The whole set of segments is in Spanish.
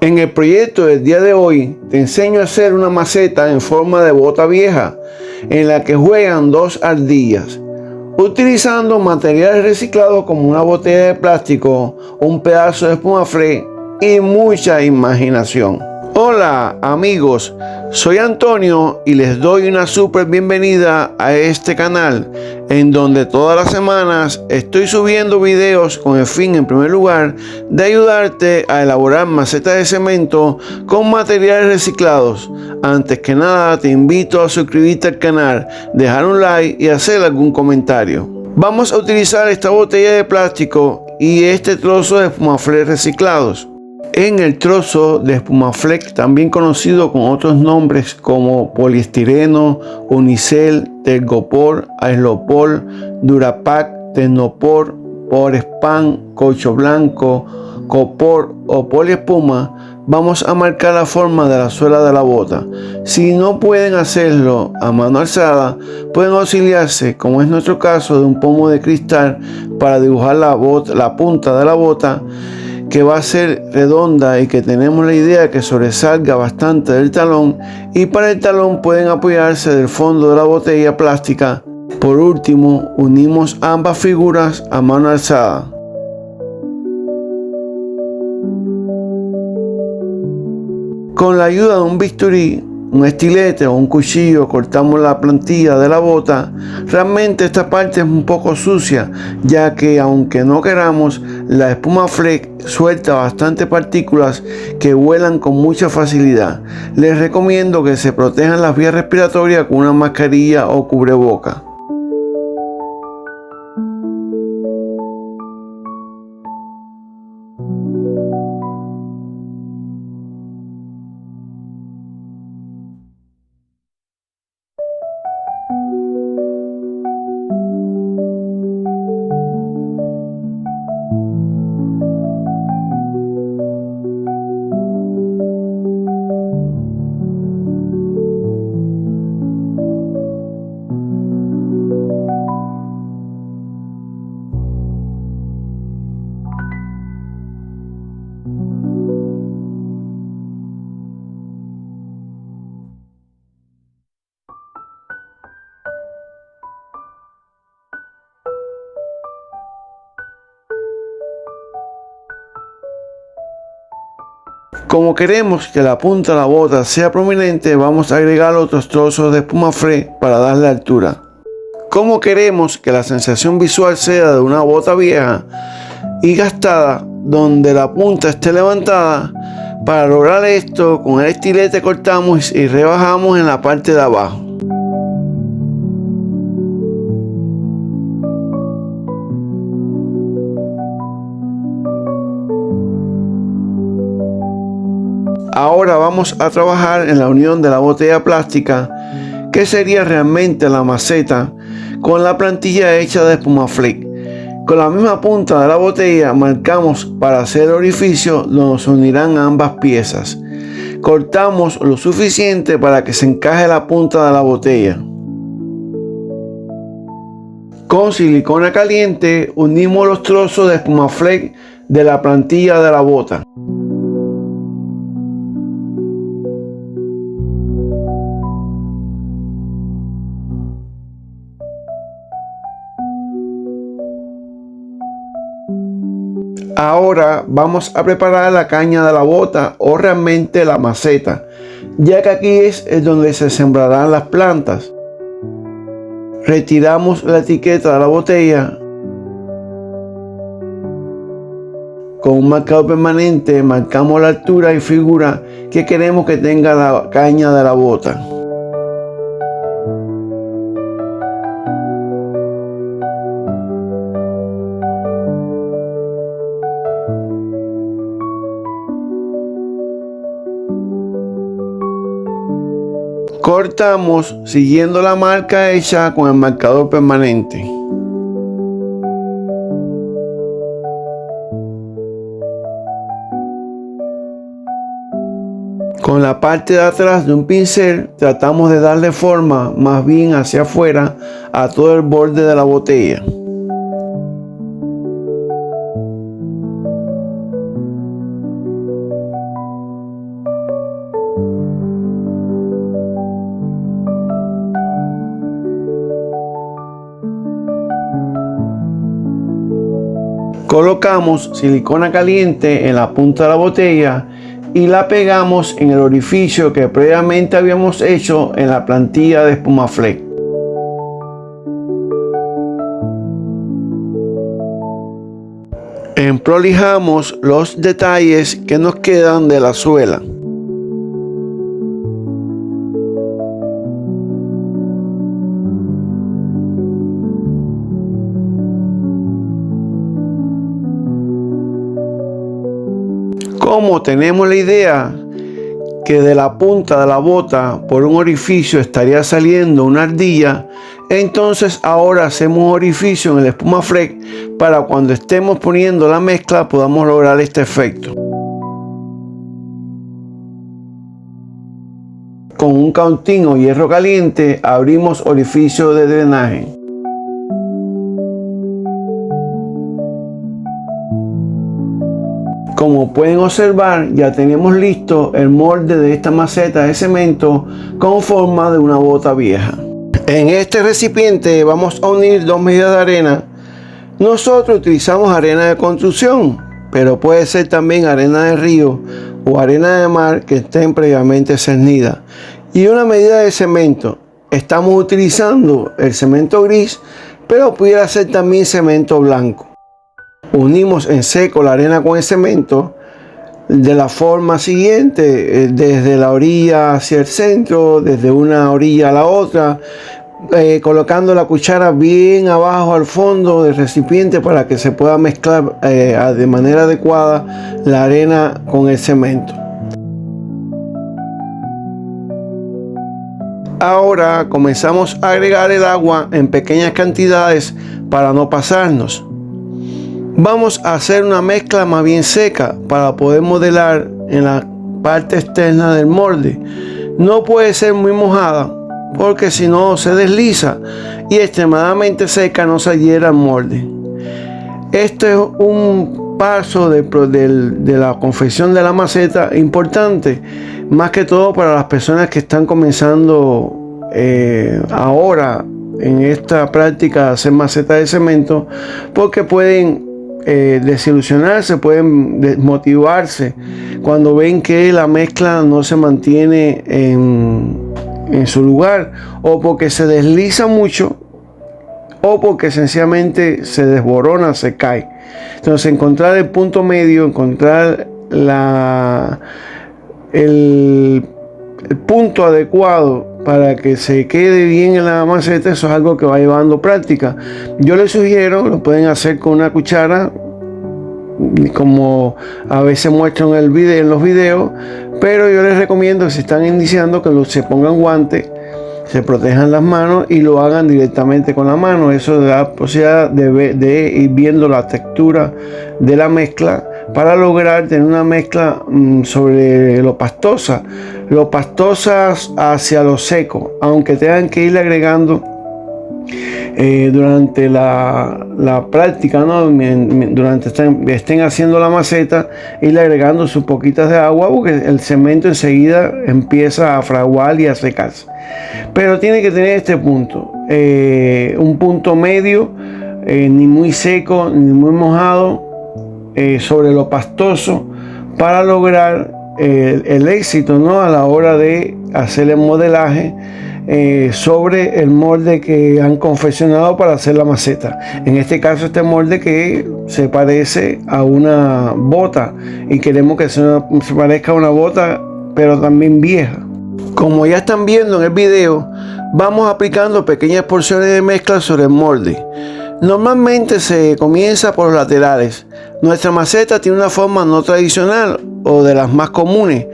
En el proyecto del día de hoy te enseño a hacer una maceta en forma de bota vieja en la que juegan dos ardillas, utilizando materiales reciclados como una botella de plástico, un pedazo de espumaflé y mucha imaginación. Hola amigos, soy Antonio y les doy una súper bienvenida a este canal en donde todas las semanas estoy subiendo videos con el fin, en primer lugar, de ayudarte a elaborar macetas de cemento con materiales reciclados. Antes que nada te invito a suscribirte al canal, dejar un like y hacer algún comentario. Vamos a utilizar esta botella de plástico y este trozo de espumaflé reciclados. En el trozo de espumaflé, también conocido con otros nombres como poliestireno, unicel, tergopor, aeropor, durapac, tecnopor, porespán, caucho blanco, copor o poliespuma, vamos a marcar la forma de la suela de la bota. Si no pueden hacerlo a mano alzada, pueden auxiliarse, como es nuestro caso, de un pomo de cristal para dibujar la punta de la bota, que va a ser redonda y que tenemos la idea que sobresalga bastante del talón, y para el talón pueden apoyarse del fondo de la botella plástica. Por último, unimos ambas figuras a mano alzada. Con la ayuda de un bisturí, un estilete o un cuchillo cortamos la plantilla de la bota. Realmente esta parte es un poco sucia, ya que aunque no queramos, la espumaflé suelta bastantes partículas que vuelan con mucha facilidad. Les recomiendo que se protejan las vías respiratorias con una mascarilla o cubreboca. Como queremos que la punta de la bota sea prominente, vamos a agregar otros trozos de espumaflé para darle altura. Como queremos que la sensación visual sea de una bota vieja y gastada, donde la punta esté levantada, para lograr esto, con el estilete cortamos y rebajamos en la parte de abajo. Ahora vamos a trabajar en la unión de la botella plástica, que sería realmente la maceta, con la plantilla hecha de espumaflé. Con la misma punta de la botella marcamos para hacer el orificio donde se unirán ambas piezas. Cortamos lo suficiente para que se encaje la punta de la botella. Con silicona caliente unimos los trozos de espumaflé de la plantilla de la bota. Ahora vamos a preparar la caña de la bota, o realmente la maceta, ya que aquí es donde se sembrarán las plantas. Retiramos la etiqueta de la botella. Con un marcador permanente marcamos la altura y figura que queremos que tenga la caña de la bota. Cortamos siguiendo la marca hecha con el marcador permanente. Con la parte de atrás de un pincel tratamos de darle forma más bien hacia afuera a todo el borde de la botella. Colocamos silicona caliente en la punta de la botella y la pegamos en el orificio que previamente habíamos hecho en la plantilla de Espumaflex. Emprolijamos los detalles que nos quedan de la suela. Como tenemos la idea que de la punta de la bota por un orificio estaría saliendo una ardilla, entonces ahora hacemos un orificio en el Espumaflex para cuando estemos poniendo la mezcla podamos lograr este efecto. Con un cautín o hierro caliente abrimos orificio de drenaje. Como pueden observar, ya tenemos listo el molde de esta maceta de cemento con forma de una bota vieja. En este recipiente vamos a unir 2 medidas de arena. Nosotros utilizamos arena de construcción, pero puede ser también arena de río o arena de mar que estén previamente cernidas. Y una medida de cemento. Estamos utilizando el cemento gris, pero pudiera ser también cemento blanco. Unimos en seco la arena con el cemento de la forma siguiente, desde la orilla hacia el centro, desde una orilla a la otra, colocando la cuchara bien abajo al fondo del recipiente para que se pueda mezclar de manera adecuada la arena con el cemento. Ahora comenzamos a agregar el agua en pequeñas cantidades para no pasarnos. Vamos a hacer una mezcla más bien seca para poder modelar en la parte externa del molde. No puede ser muy mojada porque si no se desliza, y extremadamente seca no se adhiere al molde. Este es un paso de la confección de la maceta importante, más que todo para las personas que están comenzando ahora en esta práctica de hacer maceta de cemento, porque pueden desilusionarse, pueden desmotivarse cuando ven que la mezcla no se mantiene en su lugar, o porque se desliza mucho, o porque sencillamente se desborona, se cae. Entonces encontrar el punto medio, encontrar el punto adecuado para que se quede bien en la maceta, eso es algo que va llevando práctica. Yo les sugiero, lo pueden hacer con una cuchara, como a veces muestran en los videos, pero yo les recomiendo que si están iniciando que se pongan guantes, se protejan las manos y lo hagan directamente con la mano. Eso da la posibilidad de ir viendo la textura de la mezcla para lograr tener una mezcla sobre lo pastosa hacia lo seco, aunque tengan que ir agregando durante la práctica, ¿no? Durante estén haciendo la maceta, ir agregando sus poquitas de agua, porque el cemento enseguida empieza a fraguar y a secarse. Pero tiene que tener este punto, un punto medio, ni muy seco ni muy mojado, sobre lo pastoso, para lograr el éxito, ¿no? A la hora de hacer el modelaje sobre el molde que han confeccionado para hacer la maceta. En este caso, este molde que se parece a una bota, y queremos que se parezca a una bota, pero también vieja. Como ya están viendo en el video, vamos aplicando pequeñas porciones de mezcla sobre el molde. Normalmente se comienza por los laterales. Nuestra maceta tiene una forma no tradicional o de las más comunes,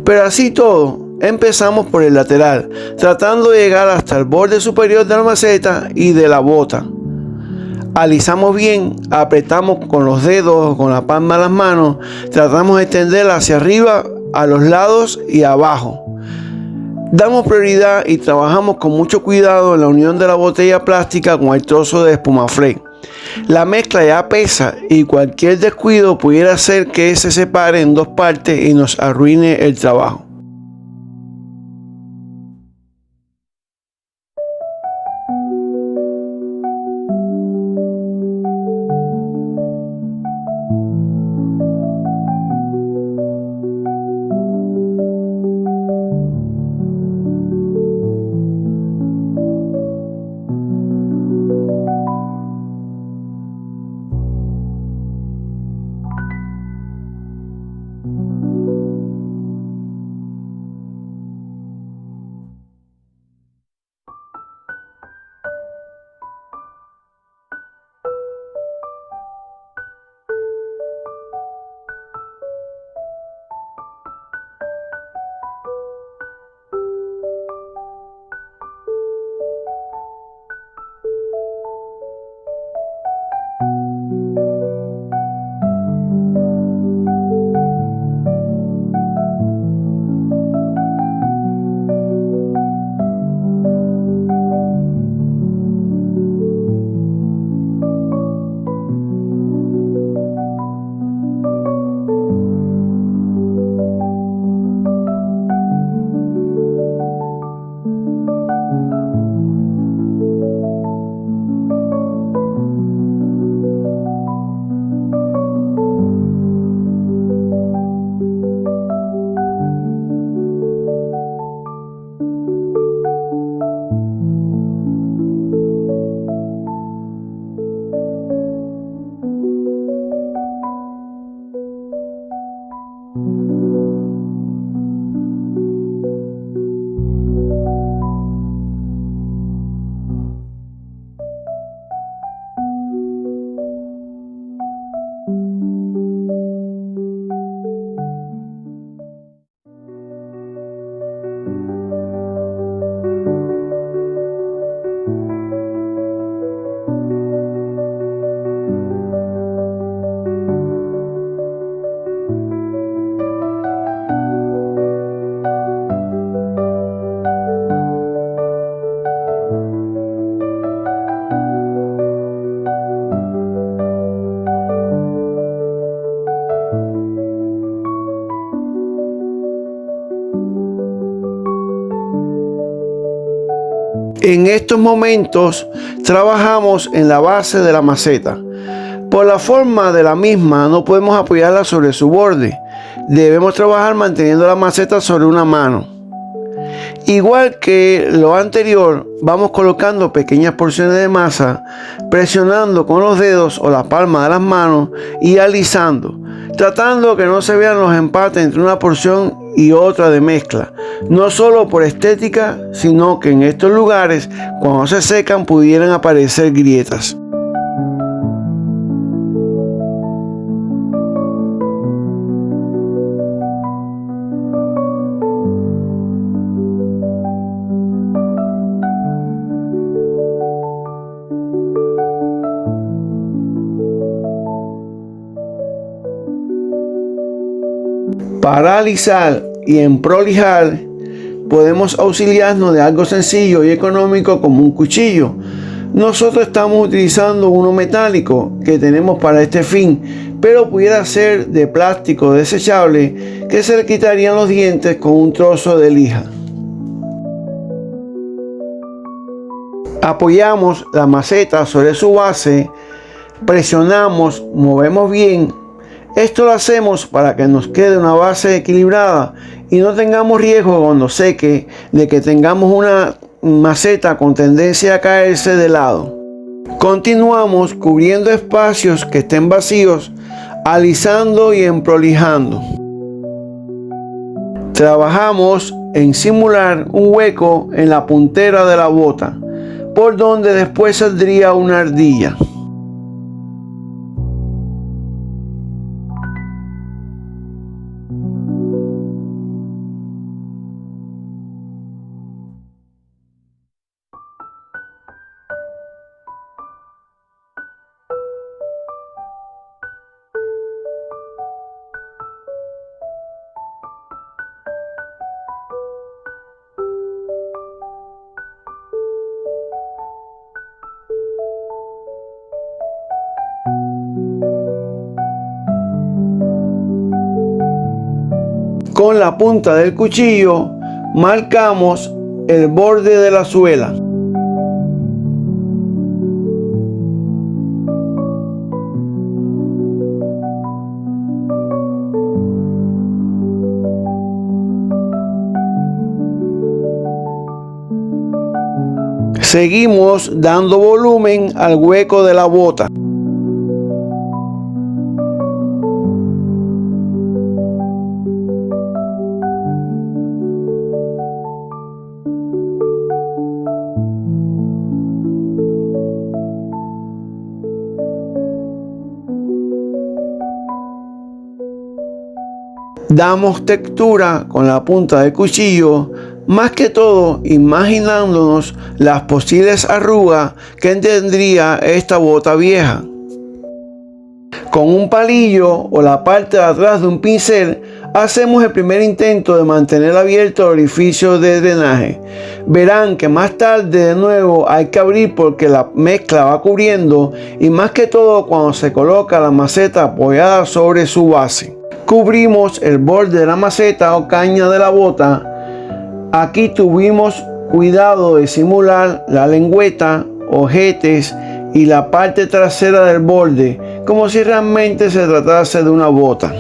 pero así todo, empezamos por el lateral, tratando de llegar hasta el borde superior de la maceta y de la bota. Alisamos bien, apretamos con los dedos, con la palma de las manos, tratamos de extenderla hacia arriba, a los lados y abajo. Damos prioridad y trabajamos con mucho cuidado en la unión de la botella plástica con el trozo de Espumaflex. La mezcla ya pesa y cualquier descuido pudiera hacer que se separe en dos partes y nos arruine el trabajo. En estos momentos trabajamos en la base de la maceta. Por la forma de la misma no podemos apoyarla sobre su borde. Debemos trabajar manteniendo la maceta sobre una mano. Igual que lo anterior, vamos colocando pequeñas porciones de masa, presionando con los dedos o la palma de las manos y alisando, tratando que no se vean los empates entre una porción y otra de mezcla, no solo por estética, sino que en estos lugares, cuando se secan, pudieran aparecer grietas. Para alisar y emprolijar, podemos auxiliarnos de algo sencillo y económico como un cuchillo. Nosotros estamos utilizando uno metálico que tenemos para este fin, pero pudiera ser de plástico desechable que se le quitarían los dientes con un trozo de lija. Apoyamos la maceta sobre su base, presionamos, movemos bien. Esto lo hacemos para que nos quede una base equilibrada y no tengamos riesgo cuando seque de que tengamos una maceta con tendencia a caerse de lado. Continuamos cubriendo espacios que estén vacíos, alisando y emprolijando. Trabajamos en simular un hueco en la puntera de la bota, por donde después saldría una ardilla. Con la punta del cuchillo marcamos el borde de la suela. Seguimos dando volumen al hueco de la bota. Damos textura con la punta del cuchillo, más que todo imaginándonos las posibles arrugas que tendría esta bota vieja. Con un palillo o la parte de atrás de un pincel hacemos el primer intento de mantener abierto el orificio de drenaje. Verán que más tarde de nuevo hay que abrir porque la mezcla va cubriendo, y más que todo cuando se coloca la maceta apoyada sobre su base. Cubrimos el borde de la maceta o caña de la bota. Aquí tuvimos cuidado de simular la lengüeta, ojetes y la parte trasera del borde, como si realmente se tratase de una bota.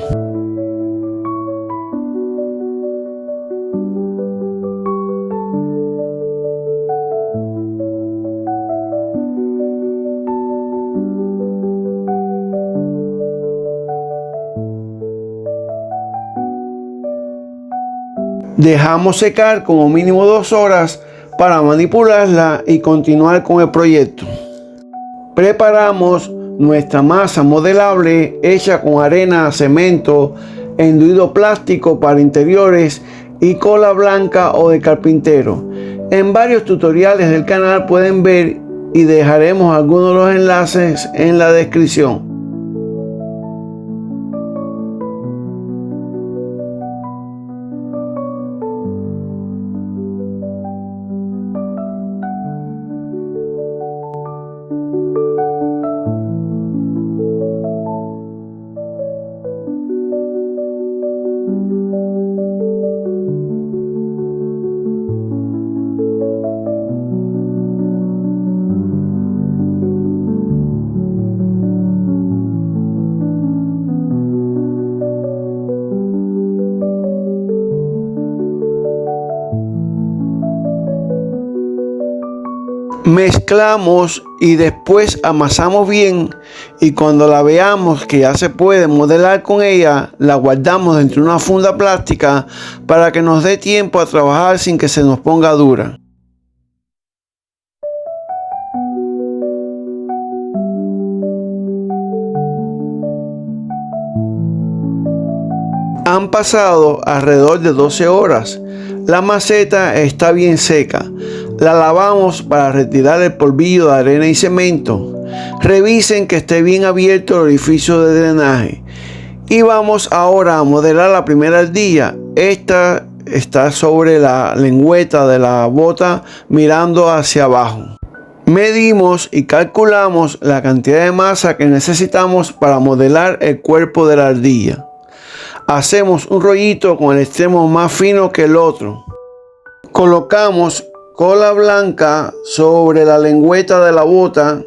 Dejamos secar como mínimo 2 horas para manipularla y continuar con el proyecto. Preparamos nuestra masa modelable hecha con arena, cemento, enduido plástico para interiores y cola blanca o de carpintero. En varios tutoriales del canal pueden ver, y dejaremos algunos de los enlaces en la descripción. Mezclamos y después amasamos bien, y cuando la veamos que ya se puede modelar con ella, la guardamos dentro de una funda plástica para que nos dé tiempo a trabajar sin que se nos ponga dura. Han pasado alrededor de 12 horas. La maceta está bien seca. La lavamos para retirar el polvillo de arena y cemento. Revisen que esté bien abierto el orificio de drenaje. Y vamos ahora a modelar la primera ardilla. Esta está sobre la lengüeta de la bota mirando hacia abajo. Medimos y calculamos la cantidad de masa que necesitamos para modelar el cuerpo de la ardilla. Hacemos un rollito con el extremo más fino que el otro. Colocamos cola blanca sobre la lengüeta de la bota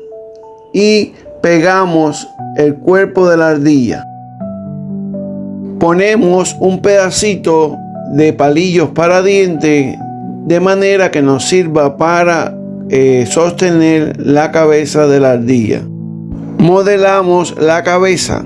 y pegamos el cuerpo de la ardilla. Ponemos un pedacito de palillos para dientes de manera que nos sirva para sostener la cabeza de la ardilla. Modelamos la cabeza.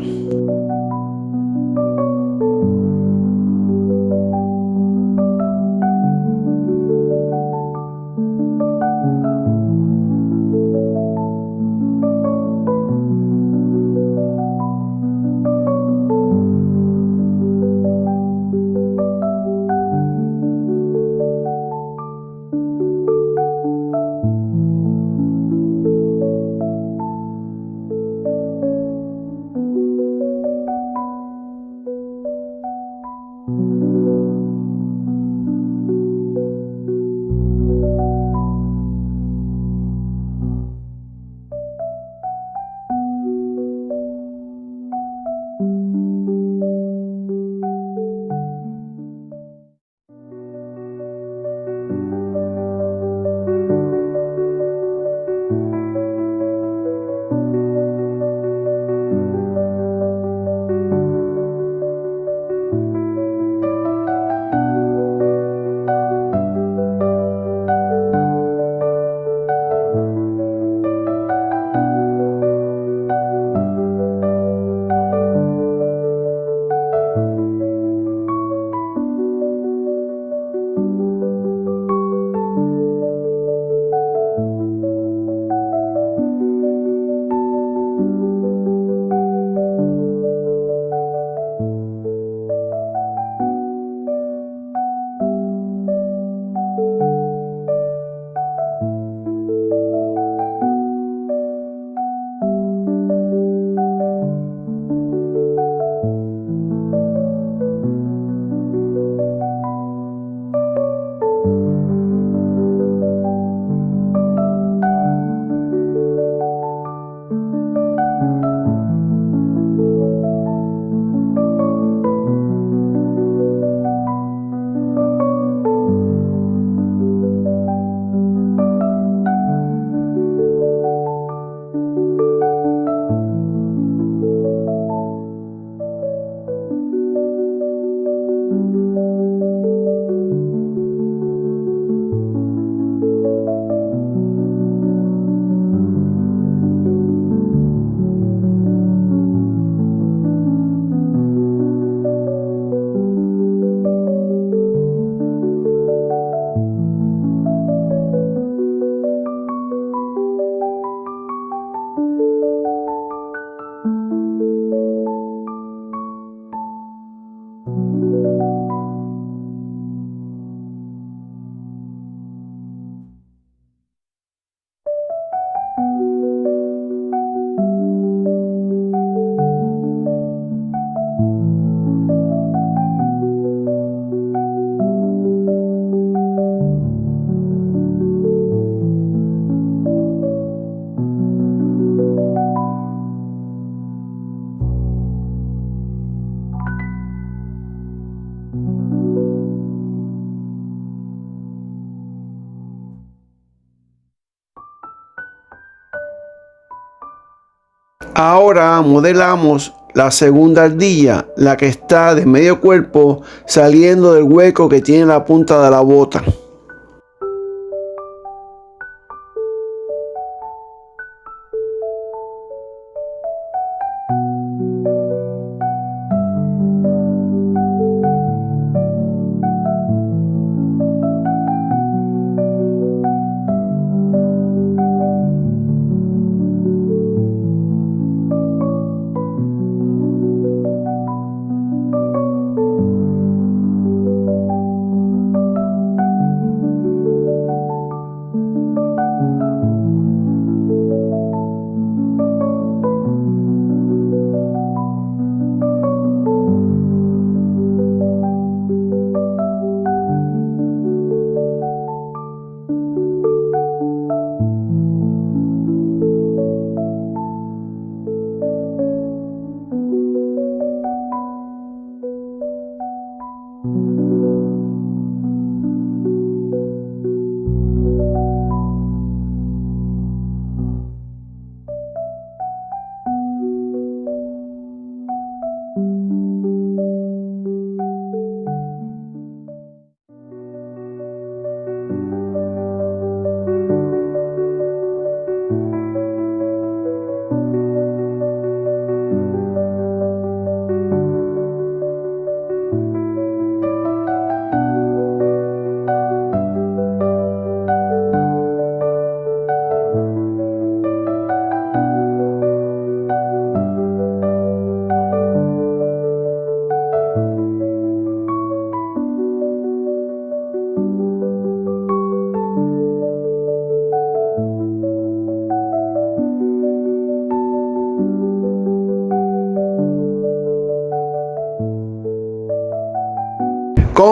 Ahora modelamos la segunda ardilla, la que está de medio cuerpo saliendo del hueco que tiene la punta de la bota.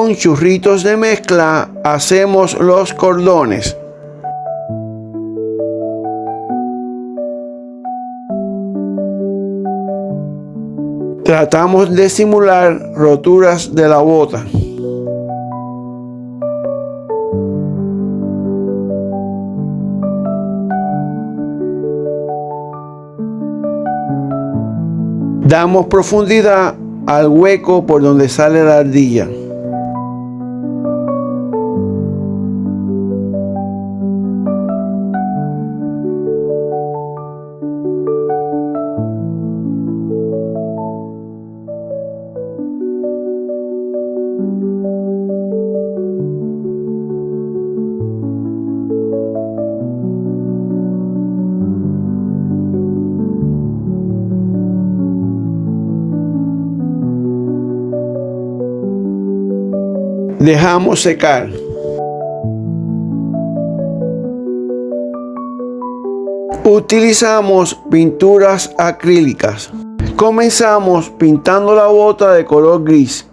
con churritos de mezcla hacemos los cordones. Tratamos de simular roturas de la bota. Damos profundidad al hueco por donde sale la ardilla. Dejamos secar. Utilizamos pinturas acrílicas. Comenzamos pintando la bota de color gris.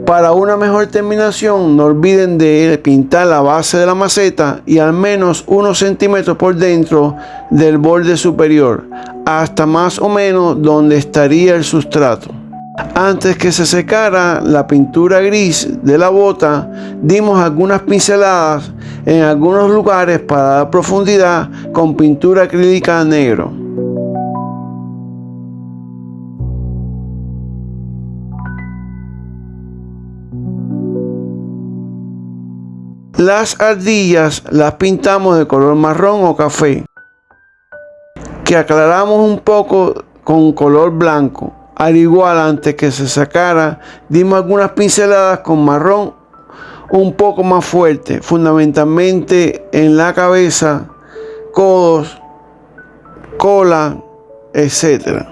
Para una mejor terminación, no olviden de pintar la base de la maceta y al menos unos centímetros por dentro del borde superior, hasta más o menos donde estaría el sustrato. Antes que se secara la pintura gris de la bota, dimos algunas pinceladas en algunos lugares para dar profundidad con pintura acrílica negro. Las ardillas las pintamos de color marrón o café, que aclaramos un poco con color blanco. Al igual, antes que se sacara, dimos algunas pinceladas con marrón un poco más fuerte, fundamentalmente en la cabeza, codos, cola, etc.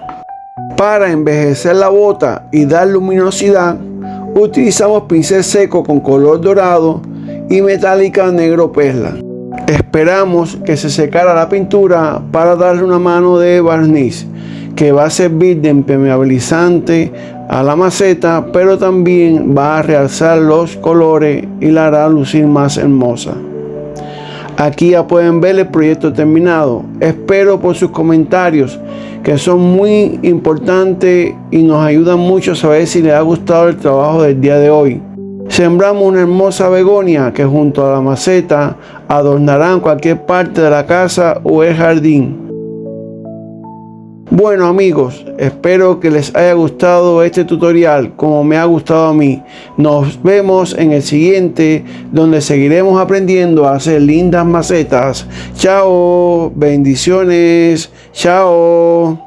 Para envejecer la bota y dar luminosidad, utilizamos pincel seco con color dorado y metálica negro perla. Esperamos que se secara la pintura para darle una mano de barniz, que va a servir de impermeabilizante a la maceta, pero también va a realzar los colores y la hará lucir más hermosa. Aquí ya pueden ver el proyecto terminado. Espero por sus comentarios, que son muy importantes y nos ayudan mucho a saber si les ha gustado el trabajo del día de hoy. Sembramos una hermosa begonia que junto a la maceta adornarán cualquier parte de la casa o el jardín. Bueno amigos, espero que les haya gustado este tutorial como me ha gustado a mí. Nos vemos en el siguiente, donde seguiremos aprendiendo a hacer lindas macetas. Chao, bendiciones, chao.